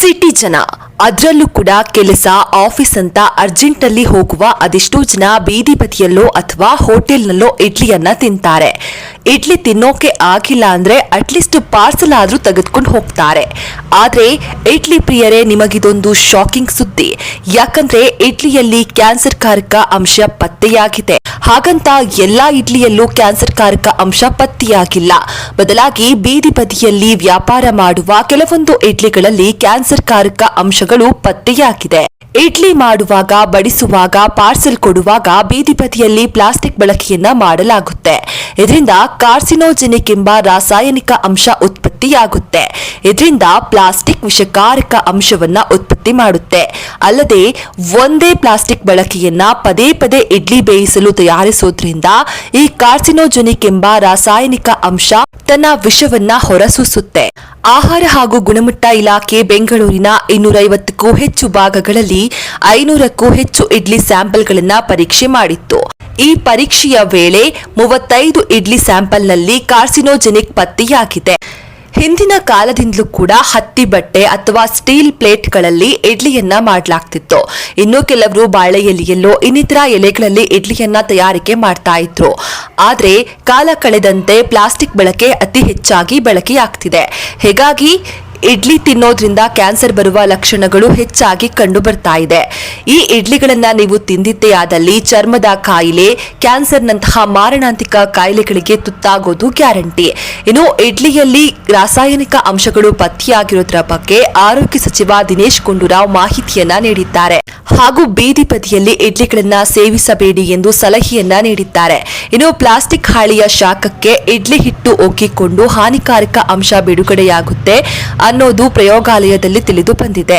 City ಜನ ಅದರಲ್ಲೂ ಕೂಡ ಕೆಲಸ ಆಫೀಸ್ ಅಂತ ಅರ್ಜೆಂಟ್ ಅಲ್ಲಿ ಹೋಗುವ ಅದೆಷ್ಟೋ ಜನ ಬೀದಿ ಬದಿಯಲ್ಲೋ ಅಥವಾ ಹೋಟೆಲ್ನಲ್ಲೋ ಇಡ್ಲಿಯನ್ನ ತಿಂತಾರೆ. ಇಡ್ಲಿ ತಿನ್ನೋಕೆ ಆಗಿಲ್ಲ ಅಂದ್ರೆ ಅಟ್ಲೀಸ್ಟ್ ಪಾರ್ಸಲ್ ಆದ್ರೂ ತೆಗೆದುಕೊಂಡು ಹೋಗ್ತಾರೆ. ಆದ್ರೆ ಇಡ್ಲಿ ಪ್ರಿಯರೇ, ನಿಮಗಿದೊಂದು ಶಾಕಿಂಗ್ ಸುದ್ದಿ. ಯಾಕಂದ್ರೆ ಇಡ್ಲಿಯಲ್ಲಿ ಕ್ಯಾನ್ಸರ್ ಕಾರಕ ಅಂಶ ಪತ್ತೆಯಾಗಿದೆ. ಹಾಗಂತ ಎಲ್ಲಾ ಇಡ್ಲಿಯಲ್ಲೂ ಕ್ಯಾನ್ಸರ್ ಕಾರಕ ಅಂಶ ಪತ್ತೆಯಾಗಿಲ್ಲ. ಬದಲಾಗಿ ಬೀದಿ ಬದಿಯಲ್ಲಿ ವ್ಯಾಪಾರ ಮಾಡುವ ಕೆಲವೊಂದು ಇಡ್ಲಿಗಳಲ್ಲಿ ಕ್ಯಾನ್ಸರ್ ಕಾರಕ ಅಂಶಗಳು ಪತ್ತೆಯಾಗಿದೆ. ಇಡ್ಲಿ ಮಾಡುವಾಗ, ಬಡಿಸುವಾಗ, ಪಾರ್ಸೆಲ್ ಕೊಡುವಾಗ ಬೀದಿ ಬದಿಯಲ್ಲಿ ಪ್ಲಾಸ್ಟಿಕ್ ಬಳಕೆಯನ್ನ ಮಾಡಲಾಗುತ್ತೆ. ಇದರಿಂದ ಕಾರ್ಸಿನೋಜೆನಿಕ್ ಎಂಬ ರಾಸಾಯನಿಕ ಅಂಶ ಉತ್ಪತ್ತಿಯಾಗುತ್ತೆ. ಇದರಿಂದ ಪ್ಲಾಸ್ಟಿಕ್ ವಿಷಕಾರಕ ಅಂಶವನ್ನ ಉತ್ಪತ್ತಿ ಮಾಡುತ್ತೆ. ಅಲ್ಲದೆ ಒಂದೇ ಪ್ಲಾಸ್ಟಿಕ್ ಬಳಕೆಯನ್ನ ಪದೇ ಪದೇ ಇಡ್ಲಿ ಬೇಯಿಸಲು ತಯಾರಿಸೋದ್ರಿಂದ ಈ ಕಾರ್ಸಿನೋಜೆನಿಕ್ ಎಂಬ ರಾಸಾಯನಿಕ ಅಂಶ ತನ್ನ ವಿಷವನ್ನ ಹೊರಸೂಸುತ್ತೆ. ಆಹಾರ ಹಾಗೂ ಗುಣಮಟ್ಟ ಇಲಾಖೆ ಬೆಂಗಳೂರಿನ 250ಕ್ಕೂ ಹೆಚ್ಚು ಭಾಗಗಳಲ್ಲಿ 500ಕ್ಕೂ ಹೆಚ್ಚು ಇಡ್ಲಿ ಸ್ಯಾಂಪಲ್ಗಳನ್ನ ಪರೀಕ್ಷೆ ಮಾಡಿತ್ತು. ಈ ಪರೀಕ್ಷೆಯ ವೇಳೆ 35 ಇಡ್ಲಿ ಸ್ಯಾಂಪಲ್ನಲ್ಲಿ ಕಾರ್ಸಿನೋಜೆನಿಕ್ ಪತ್ತೆಯಾಗಿದೆ. ಹಿಂದಿನ ಕಾಲದಿಂದಲೂ ಕೂಡ ಹತ್ತಿ ಬಟ್ಟೆ ಅಥವಾ ಸ್ಟೀಲ್ ಪ್ಲೇಟ್ಗಳಲ್ಲಿ ಇಡ್ಲಿಯನ್ನ ಮಾಡಲಾಗ್ತಿತ್ತು. ಇನ್ನು ಕೆಲವರು ಬಾಳೆ ಎಲೆಯಲ್ಲೋ ಇನ್ನಿತರ ಎಲೆಗಳಲ್ಲಿ ಇಡ್ಲಿಯನ್ನ ತಯಾರಿಕೆ ಮಾಡ್ತಾ ಇದ್ರು. ಆದ್ರೆ ಕಾಲ ಕಳೆದಂತೆ ಪ್ಲಾಸ್ಟಿಕ್ ಬಳಕೆ ಅತಿ ಹೆಚ್ಚಾಗಿ ಬಳಕೆಯಾಗ್ತಿದೆ. ಹೀಗಾಗಿ ಇಡ್ಲಿ ತಿನ್ನೋದ್ರಿಂದ ಕ್ಯಾನ್ಸರ್ ಬರುವ ಲಕ್ಷಣಗಳು ಹೆಚ್ಚಾಗಿ ಕಂಡು ಬರ್ತಾ ಇದೆ. ಈ ಇಡ್ಲಿಗಳನ್ನ ನೀವು ತಿಂದಿದ್ದೇ ಆದಲ್ಲಿ ಚರ್ಮದ ಕಾಯಿಲೆ, ಕ್ಯಾನ್ಸರ್ನಂತಹ ಮಾರಣಾಂತಿಕ ಕಾಯಿಲೆಗಳಿಗೆ ತುತ್ತಾಗೋದು ಗ್ಯಾರಂಟಿ. ಇನ್ನು ಇಡ್ಲಿಯಲ್ಲಿ ರಾಸಾಯನಿಕ ಅಂಶಗಳು ಪತ್ತೆಯಾಗಿರೋದ್ರ ಬಗ್ಗೆ ಆರೋಗ್ಯ ಸಚಿವ ದಿನೇಶ್ ಗುಂಡೂರಾವ್ ಮಾಹಿತಿಯನ್ನ ನೀಡಿದ್ದಾರೆ. ಹಾಗೂ ಬೀದಿ ಬದಿಯಲ್ಲಿ ಇಡ್ಲಿಗಳನ್ನ ಸೇವಿಸಬೇಡಿ ಎಂದು ಸಲಹೆಯನ್ನ ನೀಡಿದ್ದಾರೆ. ಇನ್ನು ಪ್ಲಾಸ್ಟಿಕ್ ಹಾಳೆಯ ಶಾಖಕ್ಕೆ ಇಡ್ಲಿ ಹಿಟ್ಟು ಒಗ್ಗಿಕೊಂಡು ಹಾನಿಕಾರಕ ಅಂಶ ಬಿಡುಗಡೆಯಾಗುತ್ತೆ ಅನ್ನೋದು ಪ್ರಯೋಗಾಲಯದಲ್ಲಿ ತಿಳಿದು ಬಂದಿದೆ.